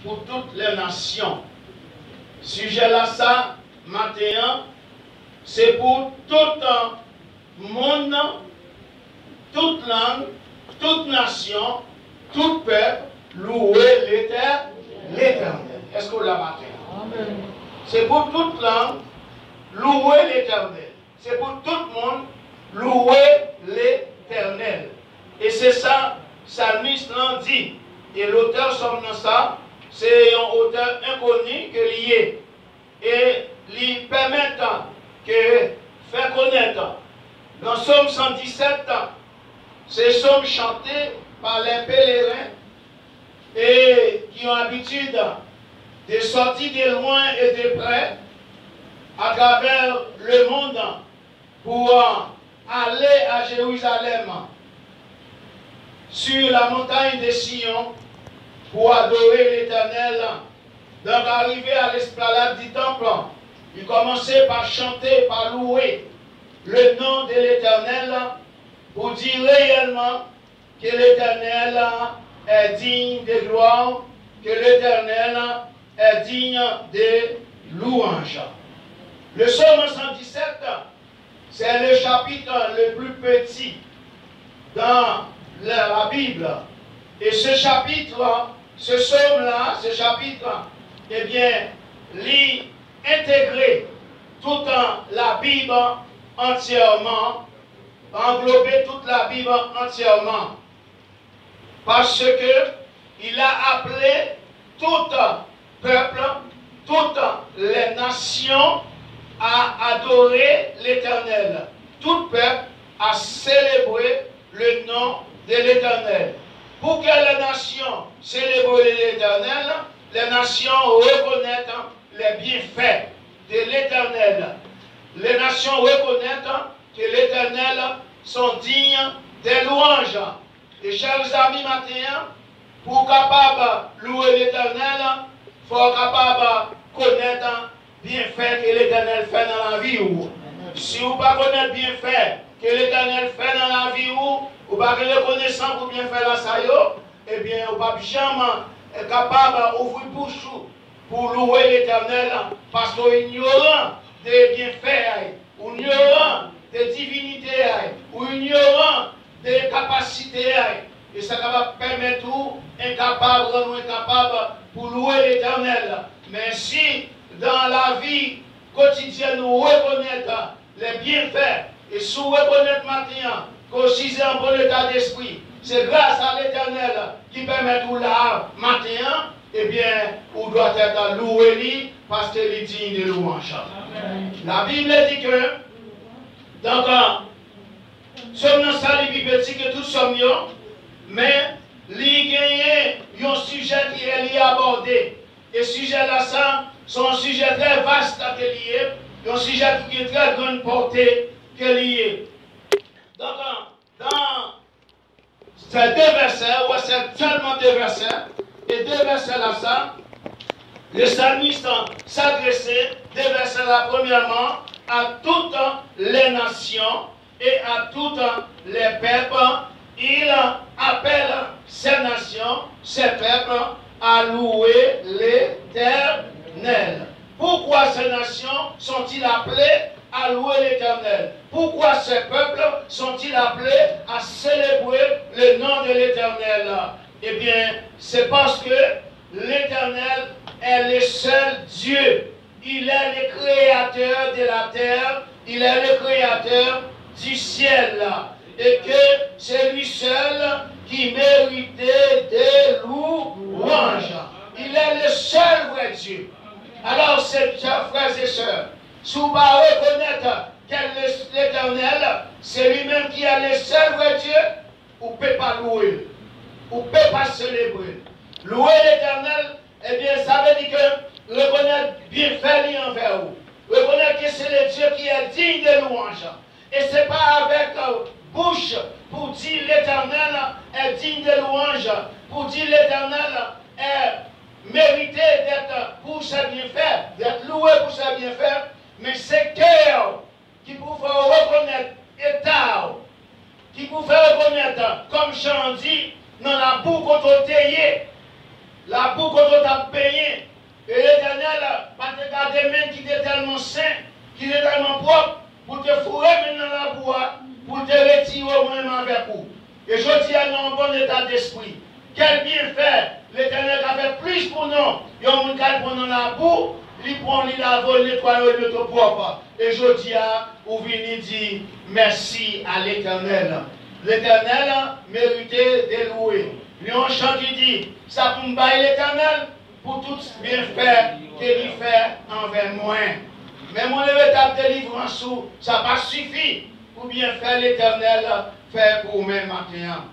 pour toutes les nations. Sujet là, ça, matin, c'est pour tout monde, toute langue, toute nation, tout peuple, louer l'Éternel. Est-ce que vous l'avez matin? C'est pour toute langue, louer l'Éternel. C'est pour tout le monde, louer l'Éternel. Et c'est ça, psalmiste l'en dit. Et l'auteur somme dans ça, c'est un auteur inconnu que lié. Et lui permet que faire connaître. Dans Somme 117, c'est somme chanté par les pèlerins et qui ont l'habitude de sortir de loin et de près à travers le monde pour aller à Jérusalem sur la montagne de Sion pour adorer l'Éternel. Donc arrivé à l'esplanade du temple, il commençait par chanter, par louer le nom de l'Éternel pour dire réellement que l'Éternel est digne de gloire, que l'Éternel est digne de louange. Le psaume 117, c'est le chapitre le plus petit dans la Bible. Et ce chapitre, ce psaume-là, ce chapitre, eh bien, lit intégrer toute la Bible entièrement, englober toute la Bible entièrement. Parce que il a appelé tout peuple, toutes les nations à adorer l'Éternel. Tout peuple à célébrer le nom de l'Éternel. Pour que les nations célèbrent l'Éternel, les nations reconnaissent les bienfaits de l'Éternel. Les nations reconnaissent que l'Éternel sont dignes des louanges. Et chers amis matin, pour capable louer l'Éternel, il faut capable connaître bienfaits que l'Éternel fait dans la vie. Si vous ne connaissez pas bienfaits que l'Éternel fait dans la vie, ou pas reconnaissant pour bien faire la saillot, eh bien, vous pas jamais capable d'ouvrir bouche pour louer l'Éternel, parce qu'on ignorant des bienfaits, ou ignorant des divinités, ou ignorant des capacités, et ça va permettre tout incapable, rendre incapable pour louer l'Éternel. Mais si dans la vie quotidienne nous reconnaissons les bienfaits, et si vous reconnaissez maintenant qu'au 6 en bon état d'esprit, c'est grâce à l'Éternel qui permet tout là, matin, eh bien, on doit être loué lui parce qu'il est digne de louange. La Bible dit que, donc, sommes ça, les Bible dit que tout sommes mieux, mais il y a un sujet qui est lié abordé. Et ce sujet-là, ça, c'est un sujet très vaste qui est lié, un sujet qui est très grande portée qui est lié. Donc, dans ces deux versets, ou c'est tellement deux versets, et deux versets là, ça, le psalmiste s'adressait, deux versets là, premièrement, à toutes les nations et à toutes les peuples. Il appelle ces nations, ces peuples, à louer l'Éternel. Pourquoi ces nations sont-ils appelées à louer l'Éternel? Pourquoi ces peuples sont-ils appelés à célébrer le nom de l'Éternel? Eh bien, c'est parce que l'Éternel est le seul Dieu. Il est le créateur de la terre. Il est le créateur du ciel. Et que c'est lui seul qui méritait des louanges. Il est le seul vrai Dieu. Alors, chers frères et sœurs, si vous reconnaître l'Éternel, c'est lui-même qui est le seul vrai Dieu, vous ne pouvez pas louer, vous ne pouvez pas célébrer. Louer l'Éternel, eh bien, ça veut dire que reconnaître bien fait envers vous. Reconnaître que c'est le Dieu qui est digne de louange. Et ce n'est pas avec bouche pour dire l'Éternel est digne de louange, pour dire l'Éternel est mérité d'être pour ses bienfaits, d'être loué pour ses bienfaits, mais c'est cœur qui pouvait reconnaître état, qui pouvait reconnaître, comme Jean dit, dans la boue contre la boue t'a payé. Et l'Éternel va te garder même qui est tellement saint, qui est tellement propre, pour te fourrer maintenant dans la bois, pour te retirer au moins avec vous. Et je dis à nous en bon état d'esprit. Quel bienfait l'Éternel a fait plus pour nous. Il y a un monde qui prend dans la boue, il prend, il la vol, nettoie le tout propre. Et je dis à vous venez dire merci à l'Éternel. L'Éternel méritait de louer. Lui on chante qui dit, ça pour me bailler l'Éternel pour tout bienfait qu'il fait envers moi. Mais mon véritable délivrance, ça n'a pas suffi pour bien faire l'Éternel fait pour moi maintenant.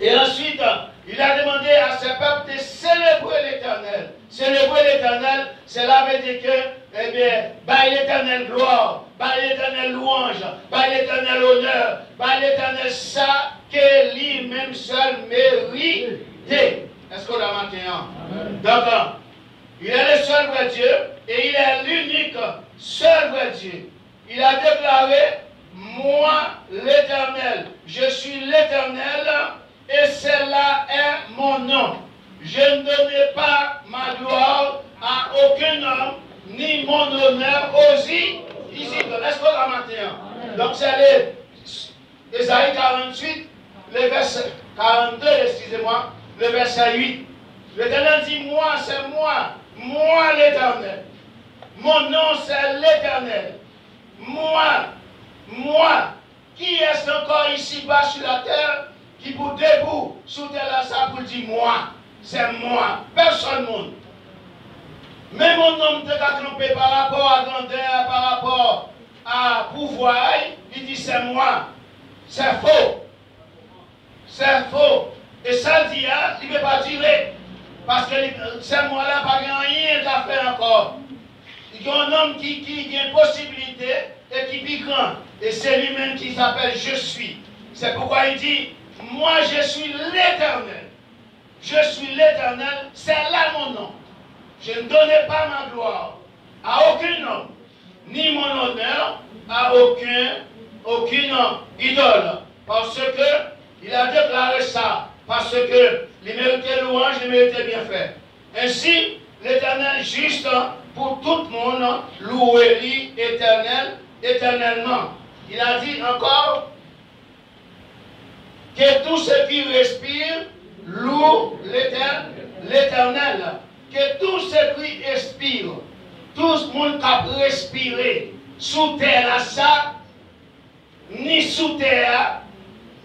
Et ensuite, il a demandé à ses peuples de célébrer l'Éternel. Célébrer l'Éternel, cela veut dire que, eh bien, bail l'Éternel gloire, bail l'Éternel louange, bail l'Éternel honneur, bail l'Éternel ça que lui-même seul mérite. Est-ce qu'on l'a maintenant? Donc, il est le seul vrai Dieu et il est l'unique seul vrai Dieu. Il a déclaré, moi l'Éternel, je suis l'Éternel et cela est mon nom. Je ne donnerai pas ma gloire à aucun homme, ni mon honneur aux ici. Est-ce qu'on l'a maintenant? Donc c'est Ésaïe 48, le verset 42, excusez-moi, le verset 8. L'Éternel dit, moi c'est moi l'Éternel. Mon nom c'est l'Éternel. Moi, qui est encore ici-bas sur la terre, qui pour debout sous terre là, ça pour dire moi, c'est moi, personne monde. Mais mon nom te campé par rapport à grandeur, par rapport à pouvoir, il dit c'est moi. C'est faux. C'est faux. Et ça dit, il ne peut pas tirer. Parce que c'est moi là, pas rien qu'à faire encore. Il y a un homme qui a une possibilité et qui vit grand. Et c'est lui-même qui s'appelle Je suis. C'est pourquoi il dit, moi je suis l'Éternel. Je suis l'Éternel, c'est là mon nom. Je ne donnais pas ma gloire à aucun homme, ni mon honneur à aucune idole. Parce que il a déclaré ça. Parce que il méritait louange, il méritait bien fait. Ainsi, l'Éternel juste pour tout le monde, louez-lui éternellement. Il a dit encore que tout ce qui respire loue l'Éternel. Que tout ce qui respire, tout le monde qui a respiré sous terre là, ça, ni sous terre,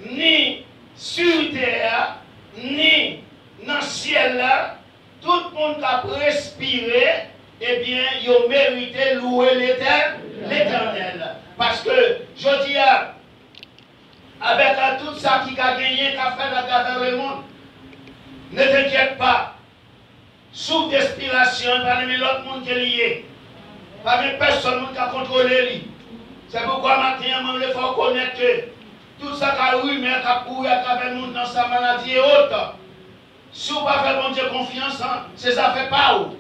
ni sur terre, ni dans le ciel là, tout le monde qui a respiré, eh bien, il a mérité louer l'Éternel. Parce que, je dis, avec tout ça qui a gagné, qui a fait à travers le monde, ne t'inquiète pas. Sous d'inspiration, parmi l'autre monde qui est lié. Parmi personne qui a contrôlé lui. C'est pourquoi maintenant, il faut connaître que tout ça qui a rumeur, qui a couru à travers le monde dans sa maladie et autres. Si vous ne pas faire bon Dieu confiance, c'est ça fait pas où.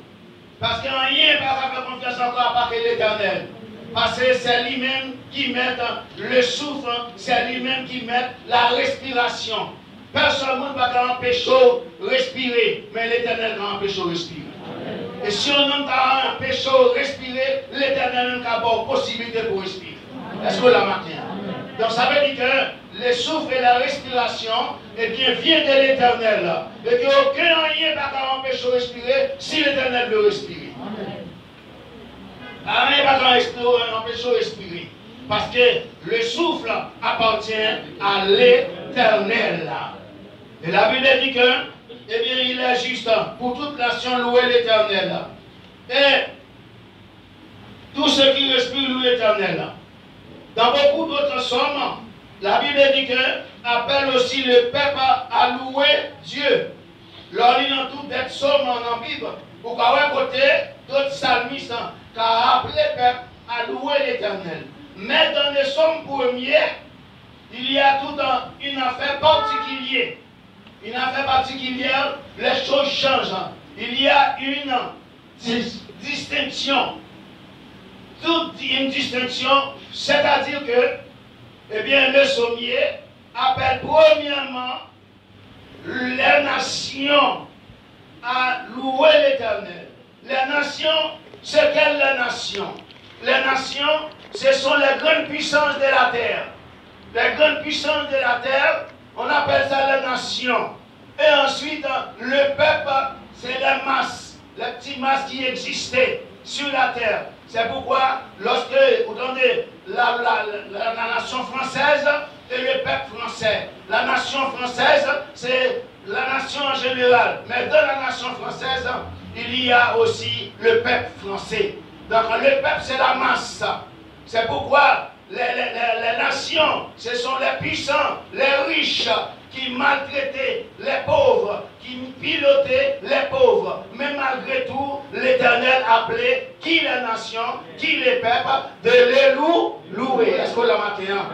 Parce qu'il n'y a rien à faire confiance encore à part que l'Éternel. Parce que c'est lui-même qui met le souffle, c'est lui-même qui met la respiration. Personne ne va empêcher de respirer, mais l'Éternel va empêcher de respirer. Et si on n'a empêché de respirer, l'Éternel n'a pas de possibilité pour respirer. Est-ce que la matin? Donc ça veut dire que le souffle et la respiration, eh bien, vient de l'Éternel. Et qu'aucun rien ne va empêcher de respirer si l'Éternel veut respirer. Rien ne va empêcher de respirer. Parce que le souffle appartient à l'Éternel. Et la Bible dit que, eh bien, il est juste pour toute nation louer l'Éternel. Et tout ce qui respire loue l'Éternel. Dans beaucoup d'autres psaumes, la Bible dit que appelle aussi le peuple à louer Dieu. Lors dans tout des psaumes en Bible, pour qu'à côté d'autres psalmistes qui ont appelé le peuple à louer l'Éternel. Mais dans les psaumes premiers, il y a toute une affaire particulière. Une affaire particulière, les choses changent. Il y a une distinction. Toute une distinction, c'est-à-dire que, eh bien, le sommier appelle premièrement les nations à louer l'Éternel. Les nations, c'est quelle la nation? Les nations, ce sont les grandes puissances de la terre. Les grandes puissances de la terre, on appelle ça les nations. Et ensuite, le peuple, c'est les masses, les petites masses qui existaient sur la terre. C'est pourquoi, lorsque vous entendez la nation française et le peuple français, la nation française, c'est la nation en général. Mais dans la nation française, il y a aussi le peuple français. Donc le peuple, c'est la masse. C'est pourquoi les nations, ce sont les puissants, les riches, qui maltraitaient les pauvres, qui pilotaient les pauvres. Mais malgré tout, l'Éternel appelait qui les nations, qui les peuples, de les louer. Est-ce que la matin?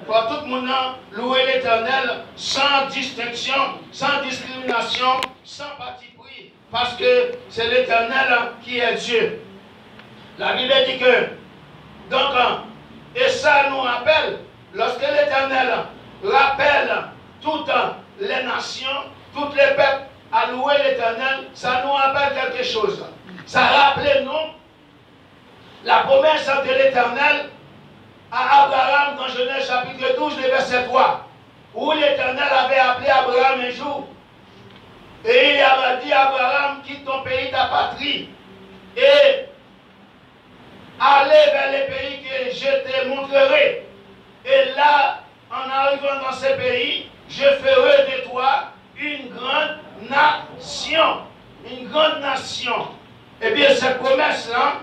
Faut tout le monde louer l'Éternel sans distinction, sans discrimination, sans parti pris, parce que c'est l'Éternel qui est Dieu. La Bible dit que, donc, et ça nous rappelle, lorsque l'Éternel rappelle toutes les nations, tous les peuples à louer l'Éternel, ça nous rappelle quelque chose. Ça rappelle nous la promesse de l'Éternel à Abraham dans Genèse chapitre 12, verset 3, où l'Éternel avait appelé Abraham un jour. Et il avait dit à Abraham, quitte ton pays, ta patrie, et allez vers les pays que je te montrerai. Et là, en arrivant dans ces pays, je ferai de toi une grande nation. Une grande nation. Eh bien, cette promesse-là,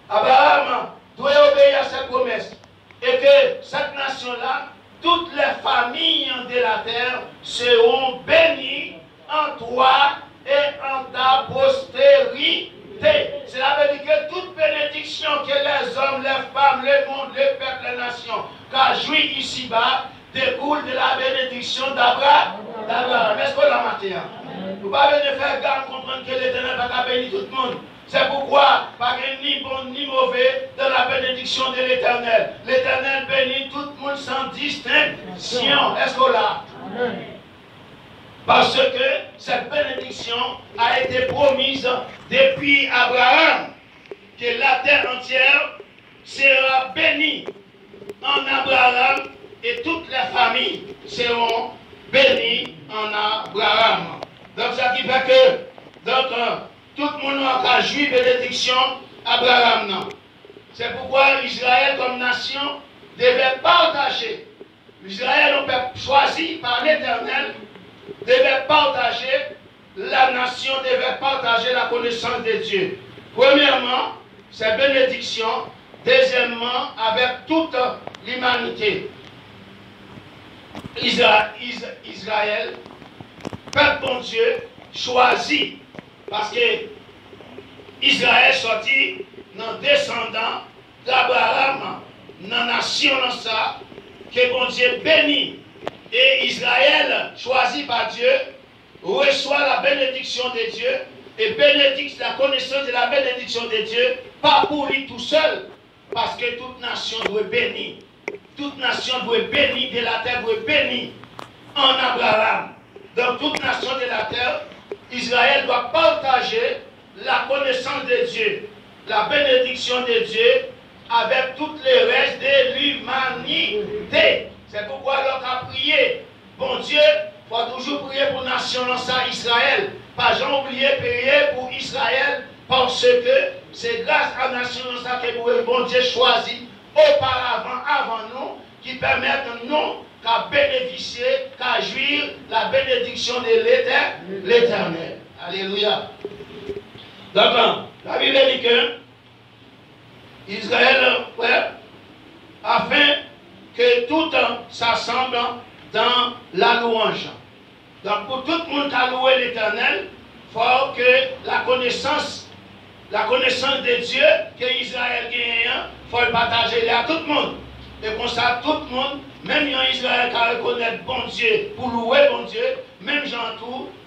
Abraham doit obéir à cette promesse. Et que cette nation-là, toutes les familles de la terre seront bénies en toi et en ta postérité. Cela veut dire que toute bénédiction que les hommes, les femmes, le monde, le peuple, les nations, qu'a joui ici-bas, découle de la bénédiction d'Abraham. Est-ce que la matin? Vous ne pouvez pas faire garde comprendre que l'Éternel va pas bénir tout le monde. C'est pourquoi, pas ni bon ni mauvais dans la bénédiction de l'Éternel. L'Éternel bénit tout le monde sans distinction. Est-ce que là? Parce que cette bénédiction a été promise depuis Abraham, que la terre entière sera bénie en Abraham et toutes les familles seront bénies en Abraham. Donc ça qui fait que tout le monde a joui bénédiction Abraham. C'est pourquoi Israël comme nation devait partager. Israël, un peuple choisi par l'Éternel, devait partager, la nation devait partager la connaissance de Dieu. Premièrement, c'est bénédiction. Deuxièmement, avec toute l'humanité. Israël, peuple bon Dieu, choisi. Parce que Israël sorti dans descendant d'Abraham, dans la nation dans ça, que bon Dieu bénit. Et Israël, choisi par Dieu, reçoit la bénédiction de Dieu et bénédict la connaissance de la bénédiction de Dieu, pas pour lui tout seul, parce que toute nation doit bénir. Toute nation doit bénir de la terre, doit bénir en Abraham. Donc toute nation de la terre, Israël doit partager la connaissance de Dieu, la bénédiction de Dieu avec toutes les restes de l'humanité. C'est pourquoi l'on a prié. Bon Dieu, il faut toujours prier pour la nation Israël. Pas jamais oublier prier pour Israël parce que c'est grâce à la nation que bon Dieu choisit auparavant, avant nous, qui permettent nous qu'à bénéficier, qu'à jouir la bénédiction de l'Éternel. Alléluia. Donc, la Bible dit que Israël, afin que tout s'assemble dans la louange. Donc, pour tout le monde qui a loué l'Éternel, il faut que la connaissance de Dieu que Israël gagne, il faut le partager à tout le monde. Et comme ça, tout le monde, même en Israël qui reconnaît bon Dieu, pour louer bon Dieu, même gens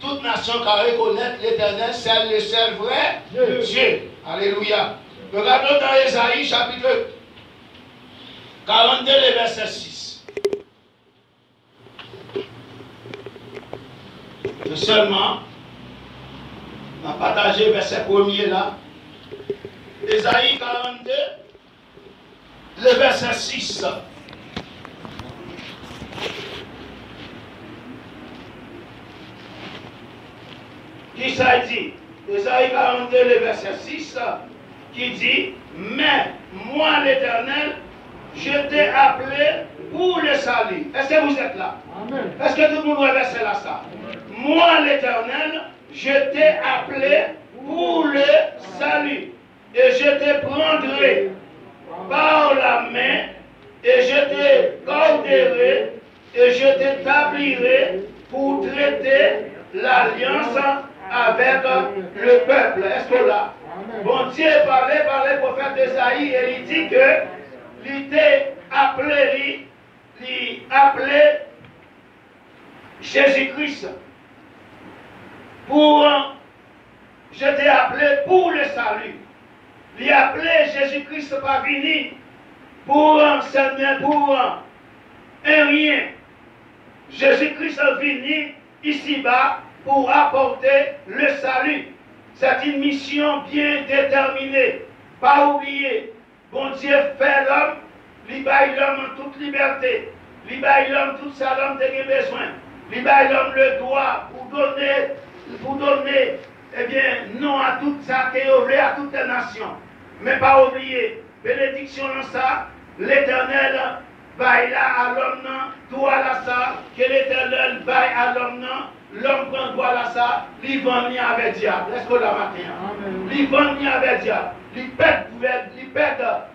toute nation qui reconnaît l'Éternel, c'est le seul vrai Dieu. Alléluia. Regardons dans Ésaïe chapitre 42, le verset 6. Seulement, On a partagé verset 1er là. Ésaïe 42, le verset 6. Qui ça dit? Ésaïe 42, le verset 6, qui dit, mais moi l'Éternel, je t'ai appelé pour le salut. Est-ce que vous êtes là? Est-ce que tout le monde voit verset là ça? Moi l'Éternel, je t'ai appelé pour le salut. Et je te prendrai par la main, et je te garderai, et je t'établirai pour traiter l'alliance avec le peuple. Est-ce que là? Bon Dieu parlait par le prophète Esaïe et il dit que il était appelé, Jésus-Christ pour, je t'ai appelé pour le salut. Il a appelé Jésus-Christ par venir pour un rien. Jésus-Christ est venu ici-bas pour apporter le salut. C'est une mission bien déterminée. Pas oublier, bon Dieu fait l'homme, il baille l'homme en toute liberté. Il baille l'homme tout ça l'homme a besoin. Il baille l'homme le droit pour donner, eh bien, non à tout ça qui est ouvert à toutes les nations. Mais pas oublier, bénédiction dans ça, l'Éternel baille là à l'homme, droit là ça, que l'Éternel baille à l'homme, l'homme prend droit là ça, il va venir avec diable. Est-ce que la matin? Il va venir avec diable. Il pète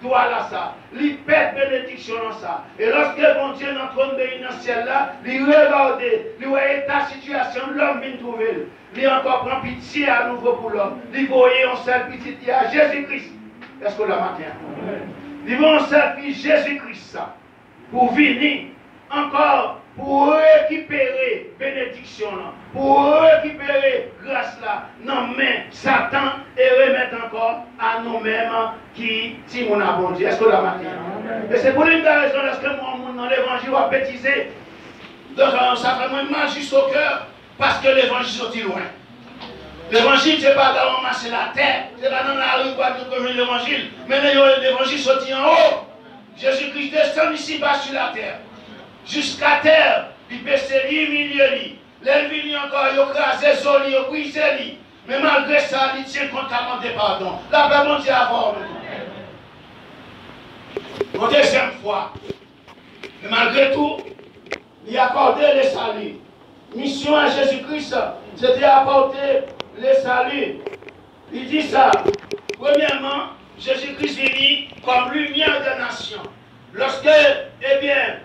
droit là ça. Il pète bénédiction dans ça. Et lorsque mon Dieu dans le trône béni dans le ciel là, il regarde, il voit ta situation, l'homme vient trouver. Il encore prend pitié à nouveau pour l'homme. Il voyait un seul petit à Jésus-Christ. Est-ce que la matin? Il voit un seul fils Jésus-Christ pour venir encore pour récupérer bénédiction là, pour récupérer grâce là, non mais Satan et remettre encore à nous-mêmes qui si mon abondé. Est-ce que la matin? Et c'est pour une raison lorsque moi dans l'évangile va bêtiser, donc ça fait moins mal jusqu'au cœur parce que l'évangile sortit loin. L'évangile c'est pas dans ramasser la terre, c'est pas dans la rue pour que l'évangile, mais l'évangile sortit en haut. Jésus-Christ descend ici bas sur la terre. Jusqu'à terre, il peut se humilier. L'envie encore, il crase Zoli, il brise. Mais malgré ça, il tient compte à demander pardon. La paix, mon Dieu, avant. Pour deuxième fois. Mais malgré tout, il a accordé le salut. Mission à Jésus-Christ, c'était apporter le salut. Il dit ça. Premièrement, Jésus-Christ venu comme lumière des nations. Lorsque, eh bien,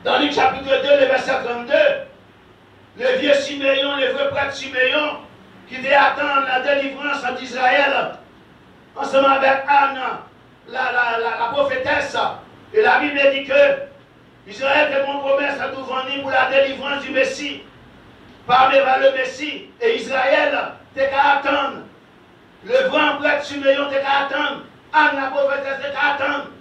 dans Luc chapitre 2, le verset 32, le vieux Siméon, le vieux prêtre Siméon, qui devait attendre la délivrance d'Israël, ensemble avec Anne, la prophétesse. Et la Bible dit que Israël était mon promesse à tout venir pour la délivrance du Messie, parler vers le Messie. Et Israël était qu'à attendre. Le grand prêtre Siméon était qu'à attendre. Anne, la prophétesse, était qu'à attendre.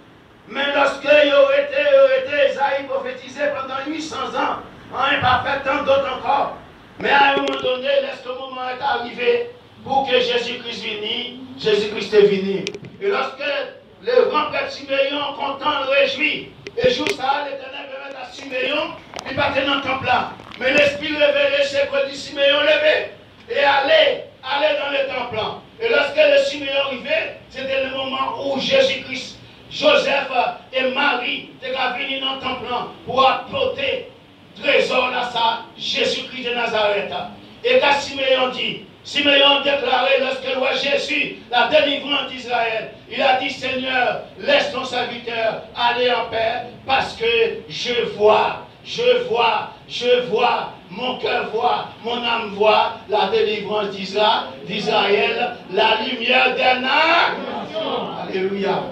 Mais lorsque il aurait été Isaïe prophétisé pendant 800 ans, en imparfait, tant d'autres encore. Mais à un moment donné, lorsque le moment est arrivé pour que Jésus-Christ vienne, Jésus-Christ est venu. Et lorsque le grand prêtre Siméon, content, le réjouit, et jour ça, l'Éternel permet à Siméon, il partait dans le temple là. Mais l'Esprit révélé, c'est que dit Siméon levé et allez dans le temple. Et lorsque le Siméon arrivait, c'était le moment où Jésus-Christ, Joseph et Marie étaient venus dans le temple pour apporter trésor là ça, Jésus-Christ de Nazareth. Et quand Siméon dit, Siméon déclaré lorsque le roi Jésus, la délivrance d'Israël, il a dit Seigneur, laisse ton serviteur aller en paix parce que je vois, mon cœur voit, mon âme voit la délivrance d'Israël, la lumière des nations. Alléluia.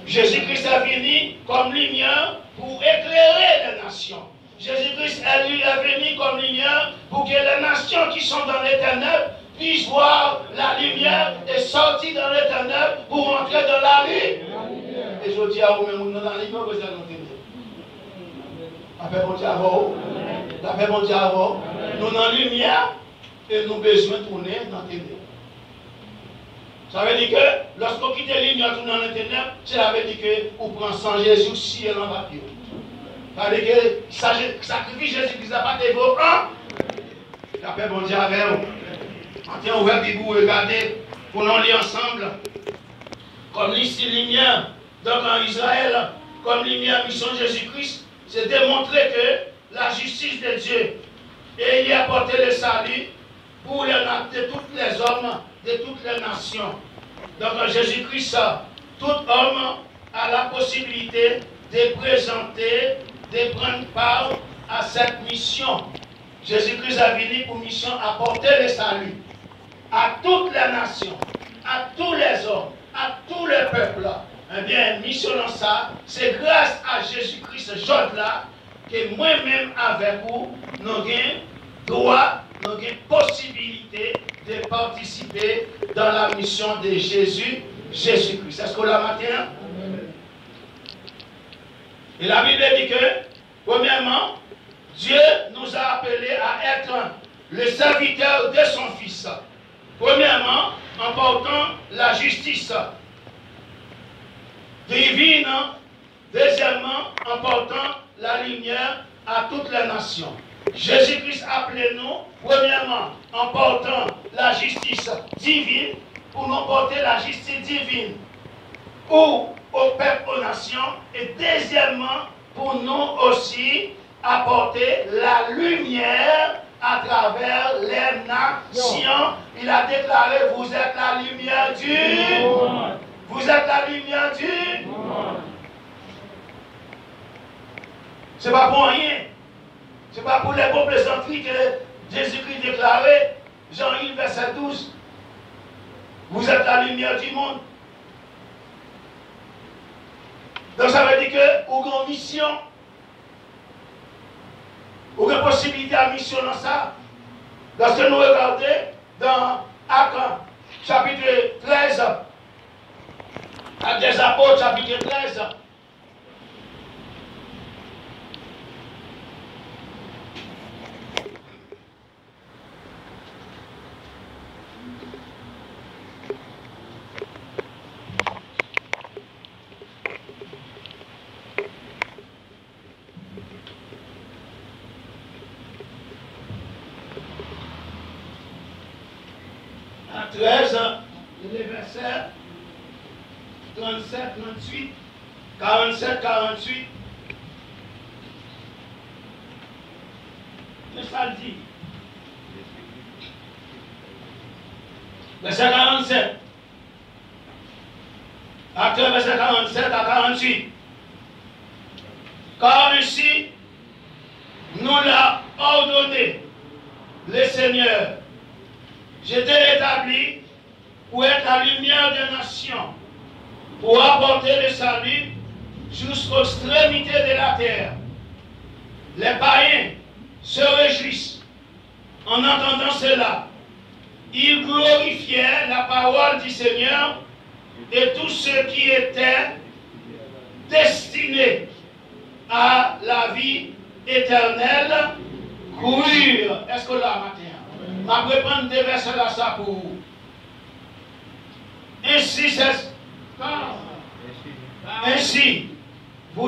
Jésus-Christ est venu comme lumière pour éclairer les nations. Jésus-Christ est venu comme lumière pour que les nations qui sont dans les ténèbres puissent voir la lumière et sortir dans les ténèbres pour entrer dans la lumière. Et je dis à vous, nous dans la lumière, vous allez nous la paix, mon Dieu, à vous. La paix, mon Dieu, à vous. Nous dans la lumière et nous avons besoin de tourner dans les ténèbres. Ça veut dire que lorsqu'on quitte les lignes et tourne dans les ténèbres, cela veut dire que on prend sans Jésus si elle en va plus. Ça veut dire que le sacrifice Jésus-Christ n'a pas été beau. Après, bon Dieu avec vous. Maintenant, on va regarder pour nous lire ensemble. Comme l'ici lumière, donc en Israël, comme lumière mission Jésus-Christ, c'est démontrer que la justice de Dieu et il a apporté le salut pour de tous les hommes, de toutes les nations. Donc Jésus-Christ, tout homme a la possibilité de présenter, de prendre part à cette mission. Jésus-Christ a venu pour mission apporter le salut à toutes les nations, à tous les hommes, à tous les peuples. Eh bien, mission dans ça, c'est grâce à Jésus-Christ, ce jour-là, que moi-même avec vous, nous avons droit, nous avons possibilité de participer dans la mission de Jésus-Christ. Est-ce que la matin? Et la Bible dit que, premièrement, Dieu nous a appelés à être le serviteur de son Fils. Premièrement, en portant la justice divine. Deuxièmement, en portant la lumière à toutes les nations. Jésus-Christ appelait nous, premièrement, en portant la justice divine, pour nous porter la justice divine au peuple, aux nations, et deuxièmement, pour nous aussi apporter la lumière à travers les nations. Il a déclaré, vous êtes la lumière du monde. Vous êtes la lumière du monde. Ce n'est pas pour rien. Ce n'est pas pour les beaux plaisanteries que Jésus-Christ déclarait, Jean 1, verset 12. Vous êtes la lumière du monde. Donc ça veut dire que vous avez une mission. Vous avez une possibilité à mission dans ça. Lorsque nous regardons dans Actes chapitre 13, Actes des Apôtres chapitre 13, les versets 37, 38, 47, 48. Mais ça le dit. Verset 47. Acte verset 47 à 48. Car ainsi nous l'a ordonné le Seigneur. J'étais établi pour être la lumière des nations, pour apporter le salut jusqu'aux extrémités de la terre. Les païens se réjouissent en entendant cela. Ils glorifiaient la parole du Seigneur et tous ceux qui étaient destinés à la vie éternelle coururent. Est-ce que là, matin? Je vais prendre des versets là, ça pour vous. Ainsi, vous